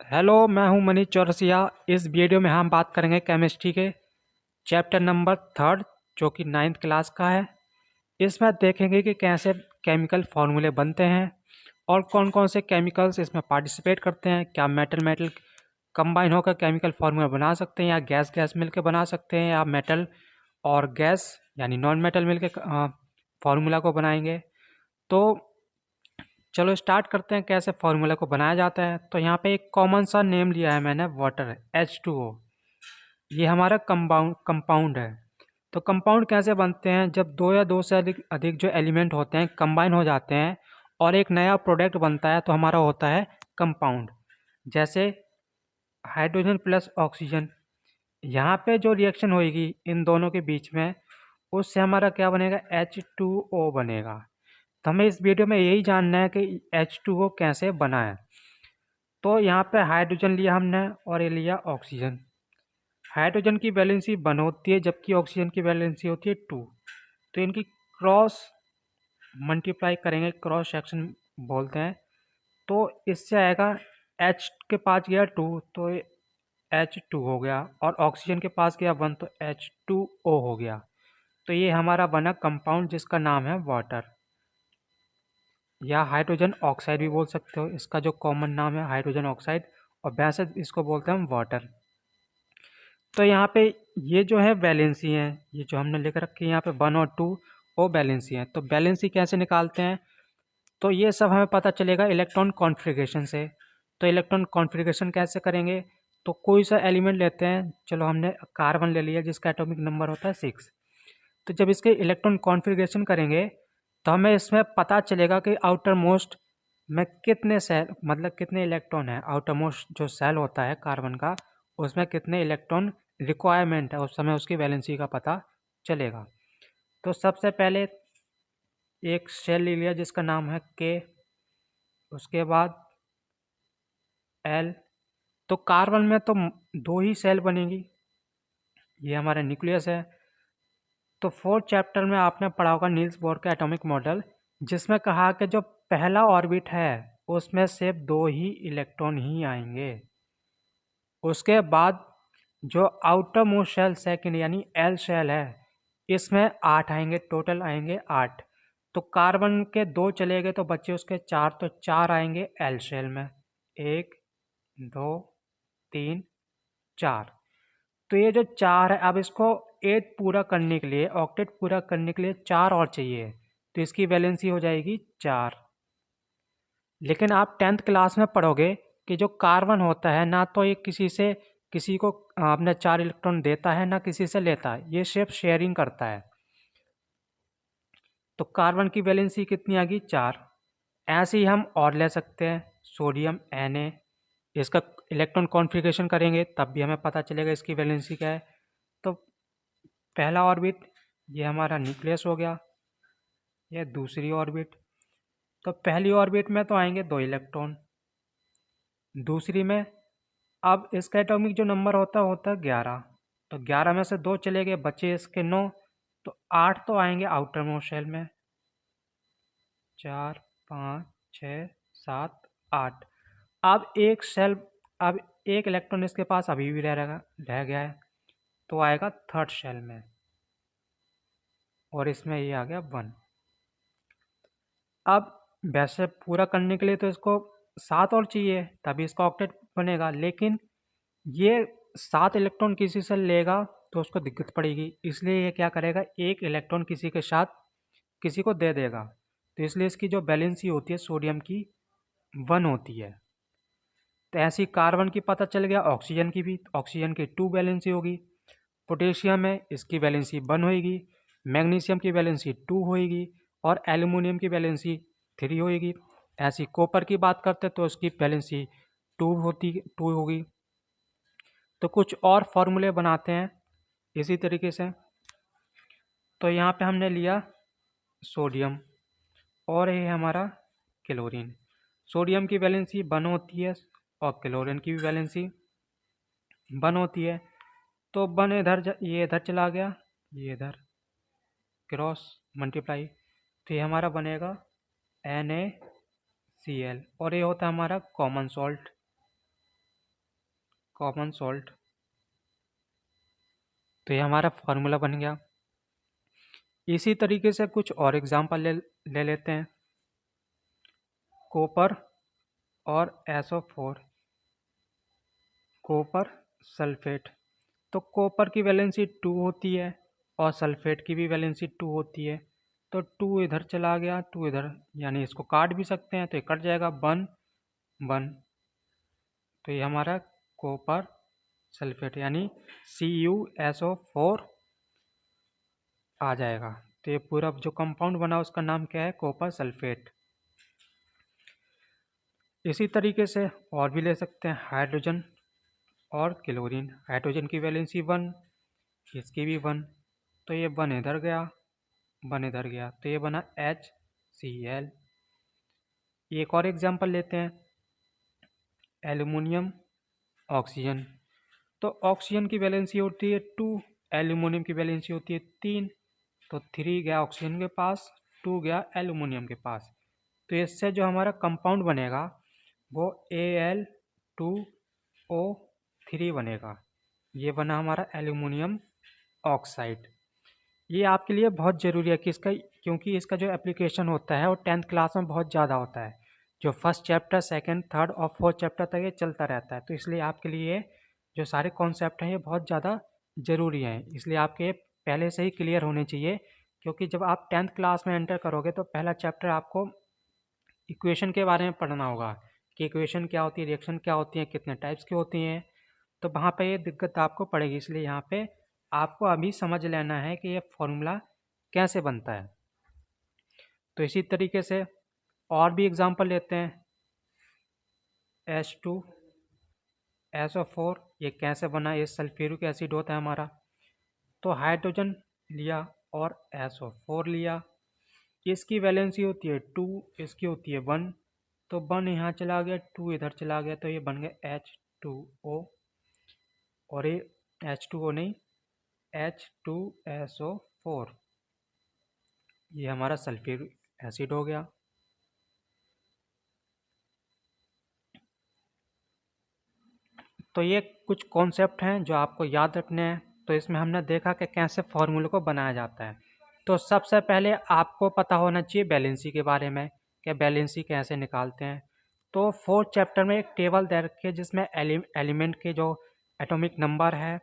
Hello, मैं हूं मनीष चौरसिया। इस वीडियो में हम बात करेंगे केमिस्ट्री के चैप्टर नंबर थर्ड, जो कि नाइन्थ क्लास का है। इसमें देखेंगे कि कैसे केमिकल फार्मूले बनते हैं और कौन कौन से केमिकल्स इसमें पार्टिसिपेट करते हैं। क्या मेटल मेटल कंबाइन होकर केमिकल फार्मूला बना सकते हैं, या गैस गैस मिलकर बना सकते हैं, या मेटल और गैस यानी नॉन मेटल मिलकर फार्मूला को बनाएंगे। तो चलो स्टार्ट करते हैं कैसे फार्मूला को बनाया जाता है। तो यहाँ पे एक कॉमन सा नेम लिया है मैंने, वाटर H2O। ये हमारा कंपाउंड है। तो कंपाउंड कैसे बनते हैं? जब दो या दो से अधिक अधिक जो एलिमेंट होते हैं कंबाइन हो जाते हैं और एक नया प्रोडक्ट बनता है, तो हमारा होता है कंपाउंड। जैसे हाइड्रोजन प्लस ऑक्सीजन, यहाँ पे जो रिएक्शन होगी इन दोनों के बीच में, उससे हमारा क्या बनेगा? H2O बनेगा। तो हमें इस वीडियो में यही जानना है कि H2O कैसे बना है। तो यहाँ पे हाइड्रोजन लिया हमने और ये लिया ऑक्सीजन। हाइड्रोजन की वैलेंसी 1 होती है, जबकि ऑक्सीजन की वैलेंसी होती है 2। तो इनकी क्रॉस मल्टीप्लाई करेंगे, क्रॉस सेक्शन बोलते हैं। तो इससे आएगा H के पास गया 2 तो ये H2 हो गया, और ऑक्सीजन के पास गया 1 तो H2O हो गया। तो ये हमारा बना कंपाउंड जिसका नाम है वाटर, या हाइड्रोजन ऑक्साइड भी बोल सकते हो। इसका जो कॉमन नाम है हाइड्रोजन ऑक्साइड, और वैसे इसको बोलते हैं हम वाटर। तो यहाँ पे ये जो है वैलेंसी है, ये जो हमने लिख रखी है यहाँ पे 1 और 2 वो वैलेंसी है। तो वैलेंसी कैसे निकालते हैं? तो ये सब हमें पता चलेगा इलेक्ट्रॉन कॉन्फ़िगरेशन से। तो इलेक्ट्रॉन कॉन्फ़िगरेशन कैसे करेंगे? तो कोई सा एलिमेंट लेते हैं, चलो हमने कार्बन ले लिया जिसका एटॉमिक नंबर होता है 6। तो जब इसके इलेक्ट्रॉन कॉन्फ़िगरेशन करेंगे तो हमें इसमें पता चलेगा कि आउटर मोस्ट में कितने सेल, मतलब कितने इलेक्ट्रॉन है। आउटर मोस्ट जो सेल होता है कार्बन का, उसमें कितने इलेक्ट्रॉन रिक्वायरमेंट है, उस समय उसकी वैलेंसी का पता चलेगा। तो सबसे पहले एक सेल ले लिया जिसका नाम है के, उसके बाद एल। तो कार्बन में तो दो ही सेल बनेगी, ये हमारा न्यूक्लियस है। तो फोर्थ चैप्टर में आपने पढ़ा होगा नील्स बोर का एटॉमिक मॉडल, जिसमें कहा कि जो पहला ऑर्बिट है उसमें सिर्फ 2 ही इलेक्ट्रॉन ही आएंगे। उसके बाद जो आउटर मोस्ट शेल सेकंड यानी एल शेल है, इसमें 8 आएंगे, टोटल आएंगे 8। तो कार्बन के 2 चले गए तो बचे उसके 4, तो 4 आएंगे एल शेल में। 1 2 3 4। तो ये जो 4 है, अब इसको 8 पूरा करने के लिए, ऑक्टेट पूरा करने के लिए 4 और चाहिए। तो इसकी वैलेंसी हो जाएगी 4। लेकिन आप 10th क्लास में पढ़ोगे कि जो कार्बन होता है ना, तो ये किसी को अपने 4 इलेक्ट्रॉन देता है ना किसी से लेता है, ये सिर्फ शेयरिंग करता है। तो कार्बन की वैलेंसी कितनी आ गई? 4। ऐसे ही हम और ले सकते हैं, सोडियम Na। इसका इलेक्ट्रॉन कॉन्फ़िगरेशन करेंगे तब भी हमें पता चलेगा इसकी वैलेंसी क्या है। तो पहला ऑर्बिट ये हमारा न्यूक्लियस हो गया, यह दूसरी ऑर्बिट। तो पहली ऑर्बिट में तो आएंगे 2 इलेक्ट्रॉन, दूसरी में अब इसका एटॉमिक जो नंबर होता है 11। तो 11 में से 2 चले गए, बचे इसके 9। तो 8 तो आएंगे आउटर मोस्ट शेल में, 4 5 6 7 8। अब एक सेल, अब एक इलेक्ट्रॉन इसके पास अभी भी रह गया है, तो आएगा थर्ड शेल में, और इसमें ये आ गया 1। अब वैसे पूरा करने के लिए तो इसको 7 और चाहिए, तभी इसका ऑक्टेट बनेगा। लेकिन ये 7 इलेक्ट्रॉन किसी से लेगा तो उसको दिक्कत पड़ेगी, इसलिए ये क्या करेगा, एक इलेक्ट्रॉन किसी के साथ किसी को दे देगा। तो इसलिए इसकी जो वैलेंसी होती है सोडियम की 1 होती है। तो ऐसी कार्बन की पता चल गया, ऑक्सीजन की भी, ऑक्सीजन की 2 वैलेंसी होगी। पोटेशियम है, इसकी वैलेंसी 1 होगी। मैग्नीशियम की वैलेंसी 2 होगी, और एल्यूमिनियम की वैलेंसी 3 होगी। ऐसी कॉपर की बात करते तो उसकी वैलेंसी 2 होगी। तो कुछ और फॉर्मूले बनाते हैं इसी तरीके से। तो यहाँ पे हमने लिया सोडियम, और ये हमारा क्लोरीन। सोडियम की वैलेंसी 1 होती है, और क्लोरीन की भी वैलेंसी 1 होती है। तो 1 ये इधर चला गया, ये इधर क्रॉस मल्टीप्लाई, तो ये हमारा बनेगा NaCl, और ये होता है हमारा कॉमन सॉल्ट। Common salt. तो ये हमारा फॉर्मूला बन गया। इसी तरीके से कुछ और एग्जांपल ले लेते हैं। कॉपर और SO4, कॉपर सल्फेट। तो कॉपर की वैलेंसी 2 होती है और सल्फेट की भी वैलेंसी 2 होती है। तो 2 इधर चला गया, 2 इधर, यानी इसको काट भी सकते हैं तो ये कट जाएगा, 1 1। तो ये हमारा कॉपर सल्फेट यानी CuSO4 आ जाएगा। तो ये पूरा जो कंपाउंड बना उसका नाम क्या है? Copper sulphate. इसी तरीके से और भी ले सकते हैं, हाइड्रोजन और क्लोरीन। हाइड्रोजन की वैलेंसी 1, इसकी भी 1। तो ये 1 इधर गया, 1 इधर गया, तो ये बना HCl। एक और एग्जांपल लेते हैं, एल्युमिनियम ऑक्सीजन। तो ऑक्सीजन की वैलेंसी होती है 2, एल्युमिनियम की वैलेंसी होती है 3। तो 3 गया ऑक्सीजन के पास, 2 गया एल्युमिनियम के पास। तो इससे जो हमारा कंपाउंड बनेगा वो Al2O3 बनेगा। ये बना हमारा एल्युमिनियम ऑक्साइड। ये आपके लिए बहुत ज़रूरी है कि क्योंकि इसका जो एप्लीकेशन होता है वो 10th क्लास में बहुत ज़्यादा होता है। जो फर्स्ट चैप्टर, सेकंड, थर्ड और फोर्थ चैप्टर तक ये चलता रहता है। तो इसलिए आपके लिए जो सारे कॉन्सेप्ट हैं ये बहुत ज़्यादा ज़रूरी हैं। इसलिए आपके पहले से ही क्लियर होने चाहिए, क्योंकि जब आप 10th क्लास में एंटर करोगे तो पहला चैप्टर आपको इक्वेशन के बारे में पढ़ना होगा कि इक्वेशन क्या होती है, रिएक्शन क्या होती है, कितने टाइप्स की होती हैं। तो वहाँ पे ये दिक्कत आपको पड़ेगी। इसलिए यहाँ पे आपको अभी समझ लेना है कि ये फॉर्मूला कैसे बनता है। तो इसी तरीके से और भी एग्जांपल लेते हैं। H2SO4 ये कैसे बना? ये सल्फ्यूरिक एसिड होता है हमारा। तो हाइड्रोजन लिया और SO4 लिया। इसकी वैलेंसी होती है 2, इसकी होती है 1। तो 1 यहाँ चला गया, 2 इधर चला गया, तो ये बन गया H2O। और ये H2O नहीं, H2SO4। ये हमारा सल्फ्यूरिक एसिड हो गया। तो ये कुछ कॉन्सेप्ट हैं जो आपको याद रखने हैं। तो इसमें हमने देखा कि कैसे फार्मूले को बनाया जाता है। तो सबसे पहले आपको पता होना चाहिए बैलेंसी के बारे में कि बैलेंसी कैसे निकालते हैं। तो फोर्थ चैप्टर में एक टेबल दे रखी है जिसमें एलिमेंट के जो एटॉमिक नंबर है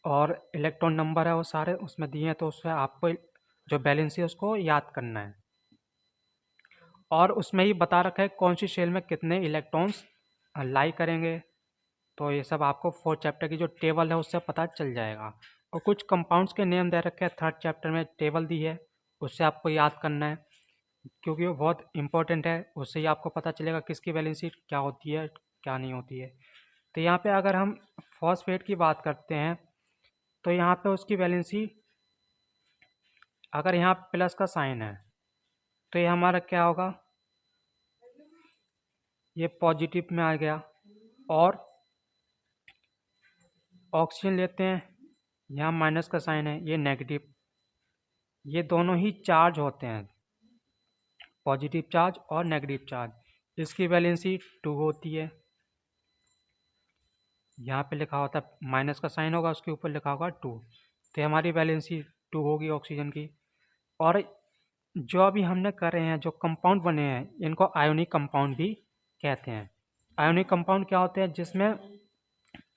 और इलेक्ट्रॉन नंबर है वो सारे उसमें दिए हैं। तो उसमें आपको जो बैलेंसी है उसको याद करना है। और उसमें ही बता रखा है कौन सी शेल में कितने इलेक्ट्रॉन्स लाई करेंगे। तो ये सब आपको फोर्थ चैप्टर की जो टेबल है उससे पता चल जाएगा। और कुछ कंपाउंड्स के नेम दे रखे हैं, थर्ड चैप्टर में टेबल दी है, उससे आपको याद करना है क्योंकि वो बहुत इंपॉर्टेंट है। उससे ही आपको पता चलेगा किसकी वैलेंसी क्या होती है, क्या नहीं होती है। तो यहाँ पे अगर हम फॉस्फेट की बात करते हैं तो यहाँ पे उसकी वैलेंसी, अगर यहाँ प्लस का साइन है तो ये हमारा क्या होगा? ये पॉजिटिव में आ गया। और ऑक्सीजन लेते हैं, यहाँ माइनस का साइन है, ये नेगेटिव। ये दोनों ही चार्ज होते हैं, पॉजिटिव चार्ज और नेगेटिव चार्ज। इसकी वैलेंसी 2 होती है। यहाँ पे लिखा होता है माइनस का साइन होगा, उसके ऊपर लिखा होगा 2। तो हमारी वैलेंसी 2 होगी ऑक्सीजन की। और जो अभी हमने करे हैं, जो कंपाउंड बने हैं, इनको आयोनिक कंपाउंड भी कहते हैं। आयोनिक कंपाउंड क्या होते हैं? जिसमें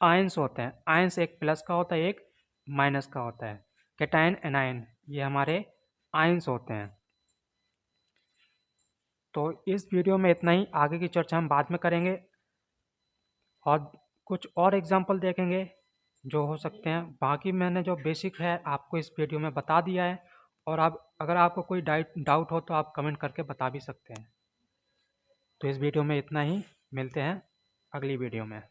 आयंस होते हैं। आयंस एक प्लस का होता है, एक माइनस का होता है। कैटायन, एनायन, ये हमारे आयंस होते हैं। तो इस वीडियो में इतना ही। आगे की चर्चा हम बाद में करेंगे और कुछ और एग्जाम्पल देखेंगे जो हो सकते हैं। बाकी मैंने जो बेसिक है आपको इस वीडियो में बता दिया है। और आप अगर आपको कोई डाउट हो तो आप कमेंट करके बता भी सकते हैं। तो इस वीडियो में इतना ही, मिलते हैं अगली वीडियो में।